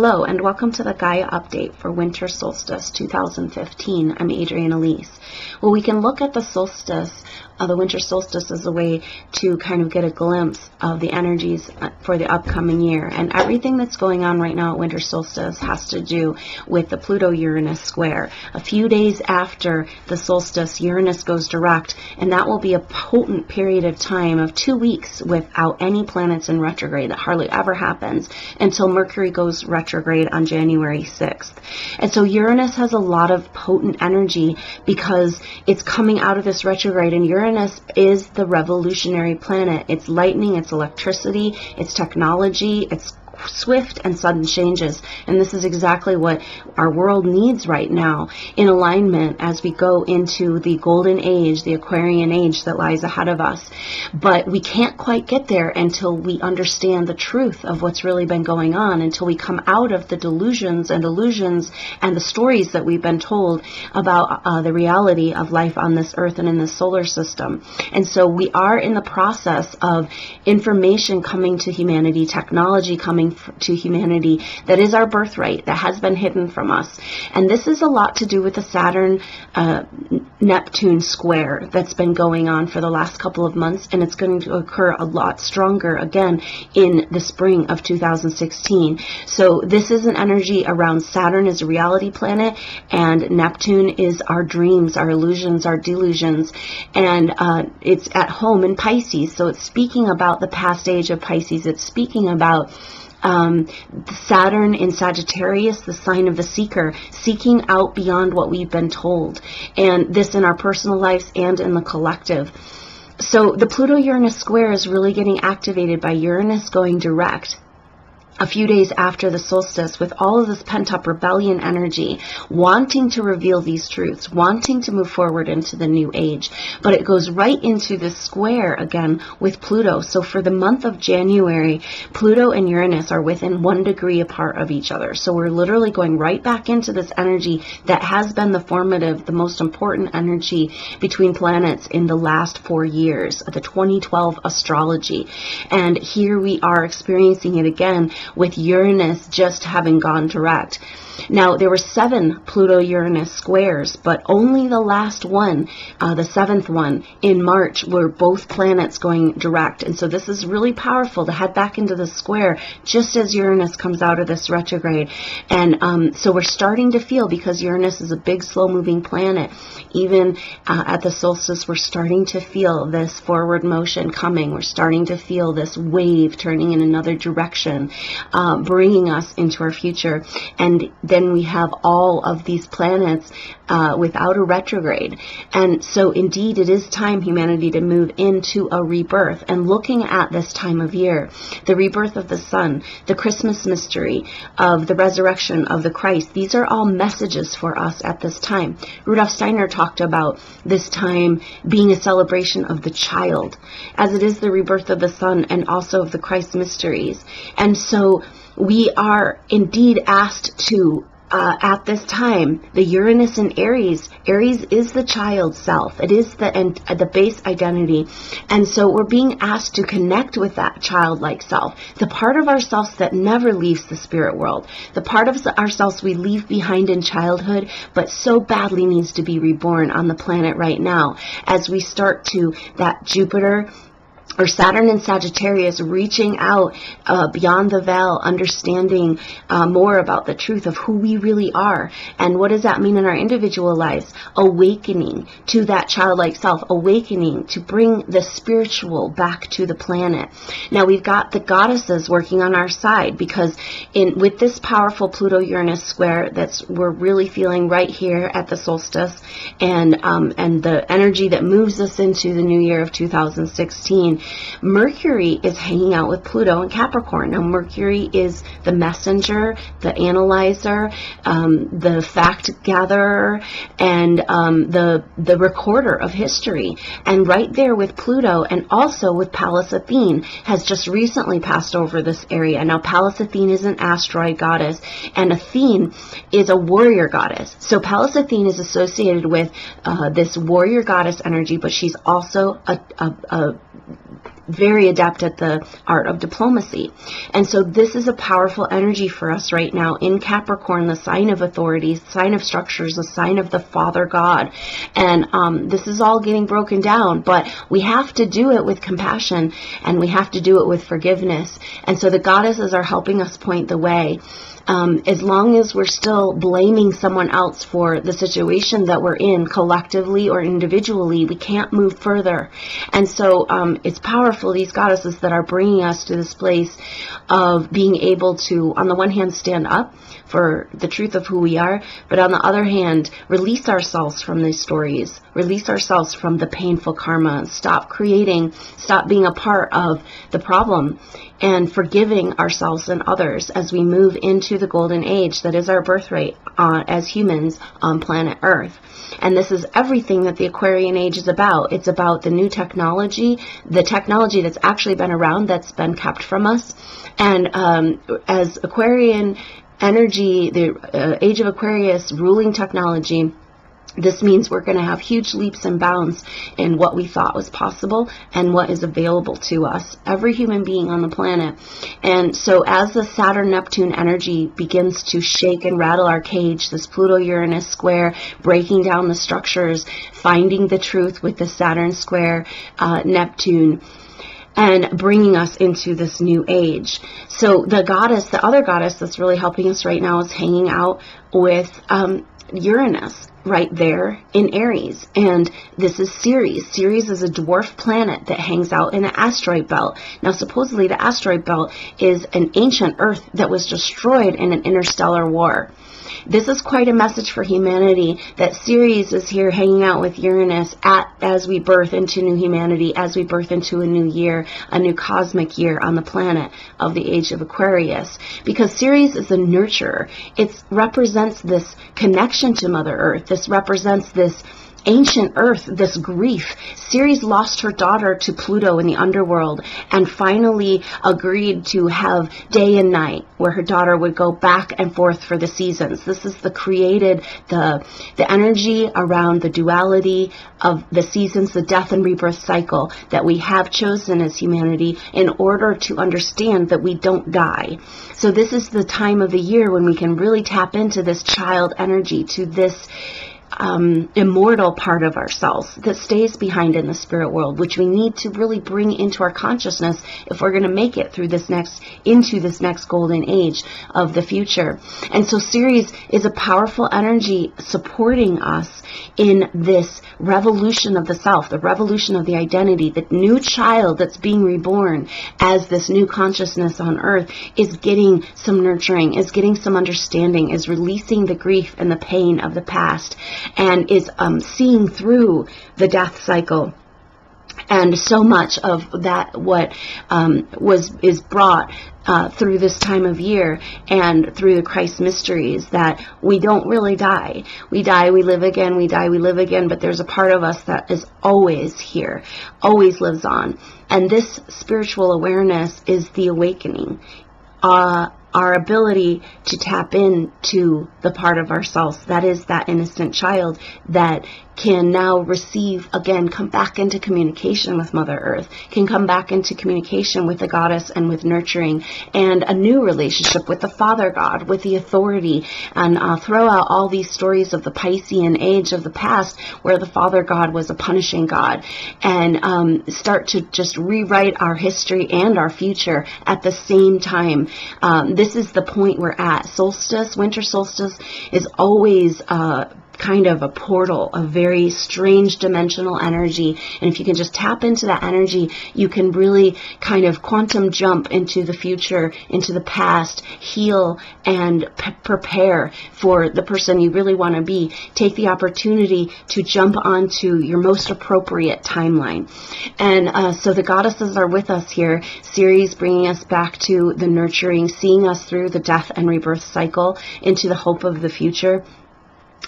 Hello and welcome to the Gaia update for Winter Solstice 2015. I'm Adrienne Elise. Well, we can look at the solstice, the winter solstice, as a way to kind of get a glimpse of the energies for the upcoming year. And everything that's going on right now at winter solstice has to do with the Pluto-Uranus Square. A few days after the solstice, Uranus goes direct, and that will be a potent period of time of 2 weeks without any planets in retrograde. That hardly ever happens until Mercury goes retrograde on January 6th. And so Uranus has a lot of potent energy because it's coming out of this retrograde, and Uranus is the revolutionary planet. It's lightning, it's electricity, it's technology, it's swift and sudden changes, and this is exactly what our world needs right now, in alignment as we go into the golden age, the Aquarian age that lies ahead of us. But we can't quite get there until we understand the truth of what's really been going on, until we come out of the delusions and illusions and the stories that we've been told about the reality of life on this earth and in the solar system. And so we are in the process of information coming to humanity, technology coming to humanity that is our birthright, that has been hidden from us. And this is a lot to do with the Saturn Neptune square that's been going on for the last couple of months, and it's going to occur a lot stronger again in the spring of 2016. So this is an energy around Saturn is a reality planet, and Neptune is our dreams, our illusions, our delusions, and it's at home in Pisces. So it's speaking about the past age of Pisces. It's speaking about Saturn in Sagittarius, the sign of the seeker, seeking out beyond what we've been told, and this in our personal lives and in the collective. So the Pluto-Uranus square is really getting activated by Uranus going direct a few days after the solstice, with all of this pent-up rebellion energy, wanting to reveal these truths, wanting to move forward into the new age. But it goes right into the square again with Pluto. So for the month of January, Pluto and Uranus are within 1 degree apart of each other. So we're literally going right back into this energy that has been the formative, the most important energy between planets in the last 4 years, the 2012 astrology. And here we are experiencing it again, with Uranus just having gone direct. Now, there were 7 Pluto-Uranus squares, but only the last one, the 7th one in March, were both planets going direct. And so this is really powerful to head back into the square just as Uranus comes out of this retrograde. And so we're starting to feel, because Uranus is a big, slow-moving planet, even at the solstice, we're starting to feel this forward motion coming. We're starting to feel this wave turning in another direction, bringing us into our future. And then we have all of these planets without a retrograde. And so indeed it is time, humanity, to move into a rebirth. And looking at this time of year, the rebirth of the sun, the Christmas mystery of the resurrection of the Christ, these are all messages for us at this time. Rudolf Steiner talked about this time being a celebration of the child, as it is the rebirth of the sun and also of the Christ mysteries. And so we are indeed asked to, at this time, the Uranus in Aries. Aries is the child self. It is the base identity. And so we're being asked to connect with that childlike self, the part of ourselves that never leaves the spirit world, the part of ourselves we leave behind in childhood, but so badly needs to be reborn on the planet right now, as we start to that Jupiter or Saturn in Sagittarius, reaching out beyond the veil, understanding more about the truth of who we really are. And what does that mean in our individual lives? Awakening to that childlike self, awakening to bring the spiritual back to the planet. Now we've got the goddesses working on our side, because with this powerful Pluto-Uranus square we're really feeling right here at the solstice, and the energy that moves us into the new year of 2016, Mercury is hanging out with Pluto and Capricorn. Now, Mercury is the messenger, the analyzer, the fact gatherer, and the recorder of history. And right there with Pluto, and also with Pallas Athene, has just recently passed over this area. Now, Pallas Athene is an asteroid goddess, and Athene is a warrior goddess. So Pallas Athene is associated with this warrior goddess energy, but she's also a very adept at the art of diplomacy. And so this is a powerful energy for us right now in Capricorn, the sign of authority, sign of structures, the sign of the Father God. And this is all getting broken down, but we have to do it with compassion, and we have to do it with forgiveness. And so the goddesses are helping us point the way. As long as we're still blaming someone else for the situation that we're in, collectively or individually, we can't move further. And so it's powerful, these goddesses that are bringing us to this place of being able to, on the one hand, stand up for the truth of who we are, but on the other hand, release ourselves from these stories, release ourselves from the painful karma, stop being a part of the problem, and forgiving ourselves and others as we move into the golden age that is our birthright as humans on planet Earth. And this is everything that the Aquarian age is about. It's about the new technology, the technology that's actually been around, that's been kept from us. And as Aquarian energy, the age of Aquarius ruling technology, this means we're going to have huge leaps and bounds in what we thought was possible and what is available to us, every human being on the planet. And so as the Saturn-Neptune energy begins to shake and rattle our cage, this Pluto-Uranus square, breaking down the structures, finding the truth with the Saturn square, Neptune, and bringing us into this new age. So the other goddess that's really helping us right now is hanging out with Uranus right there in Aries. And this is Ceres. Ceres is a dwarf planet that hangs out in the asteroid belt. Now, supposedly the asteroid belt is an ancient Earth that was destroyed in an interstellar war. This is quite a message for humanity, that Ceres is here hanging out with Uranus as we birth into new humanity, as we birth into a new year, a new cosmic year on the planet of the age of Aquarius. Because Ceres is a nurturer. It represents this connection to Mother Earth. This represents this ancient Earth, this grief. Ceres lost her daughter to Pluto in the underworld and finally agreed to have day and night, where her daughter would go back and forth for the seasons. This is the energy around the duality of the seasons, the death and rebirth cycle that we have chosen as humanity in order to understand that we don't die. So this is the time of the year when we can really tap into this child energy, to this immortal part of ourselves that stays behind in the spirit world, which we need to really bring into our consciousness if we're going to make it through into this next golden age of the future. And so Ceres is a powerful energy supporting us in this revolution of the self, the revolution of the identity. The new child that's being reborn as this new consciousness on Earth is getting some nurturing, is getting some understanding, is releasing the grief and the pain of the past, and is seeing through the death cycle. And so much of that what is brought through this time of year and through the Christ mysteries, that we don't really die. We die, we live again, we die, we live again, but there's a part of us that is always here, always lives on. And this spiritual awareness is the awakening. Our ability to tap into the part of ourselves that is that innocent child that can now receive, again, come back into communication with Mother Earth, can come back into communication with the goddess and with nurturing, and a new relationship with the Father God, with the authority, and throw out all these stories of the Piscean age of the past where the Father God was a punishing God, and start to just rewrite our history and our future at the same time. This is the point we're at. Solstice, winter solstice, is always kind of a portal, a very strange dimensional energy. And if you can just tap into that energy, you can really kind of quantum jump into the future, into the past, heal and prepare for the person you really want to be. Take the opportunity to jump onto your most appropriate timeline. And so the goddesses are with us here. Ceres bringing us back to the nurturing, seeing us through the death and rebirth cycle into the hope of the future.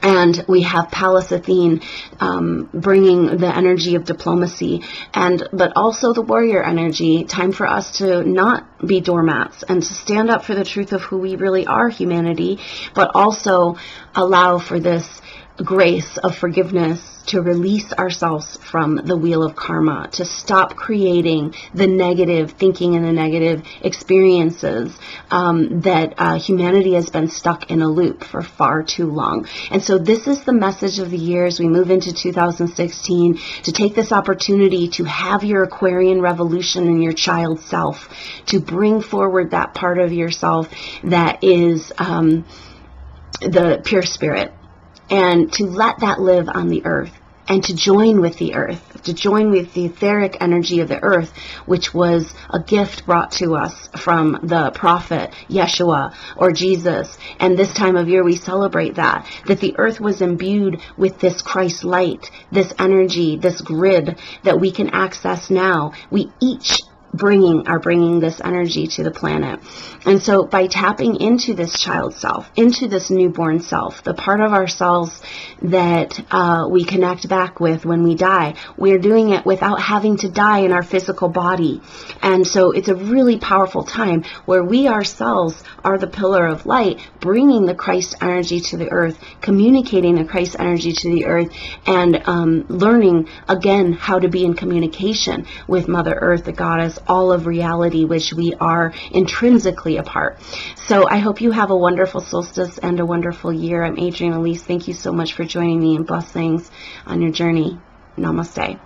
And we have Pallas Athene bringing the energy of diplomacy, but also the warrior energy. Time for us to not be doormats and to stand up for the truth of who we really are, humanity, but also allow for this grace of forgiveness, to release ourselves from the wheel of karma, to stop creating the negative thinking and the negative experiences that humanity has been stuck in a loop for far too long. And so this is the message of the year as we move into 2016, to take this opportunity to have your Aquarian revolution in your child self, to bring forward that part of yourself that is the pure spirit, and to let that live on the earth, and to join with the earth, to join with the etheric energy of the earth, which was a gift brought to us from the prophet Yeshua or Jesus. And this time of year we celebrate that the earth was imbued with this Christ light, this energy, this grid that we can access now. We each are bringing this energy to the planet. And so by tapping into this child self, into this newborn self, the part of ourselves that we connect back with when we die, we're doing it without having to die in our physical body. And so it's a really powerful time where we ourselves are the pillar of light, bringing the Christ energy to the earth, communicating the Christ energy to the earth, and learning again how to be in communication with Mother Earth, the goddess, all of reality, which we are intrinsically a part. So I hope you have a wonderful solstice and a wonderful year. I'm Adrienne Elise. Thank you so much for joining me, and blessings on your journey. Namaste.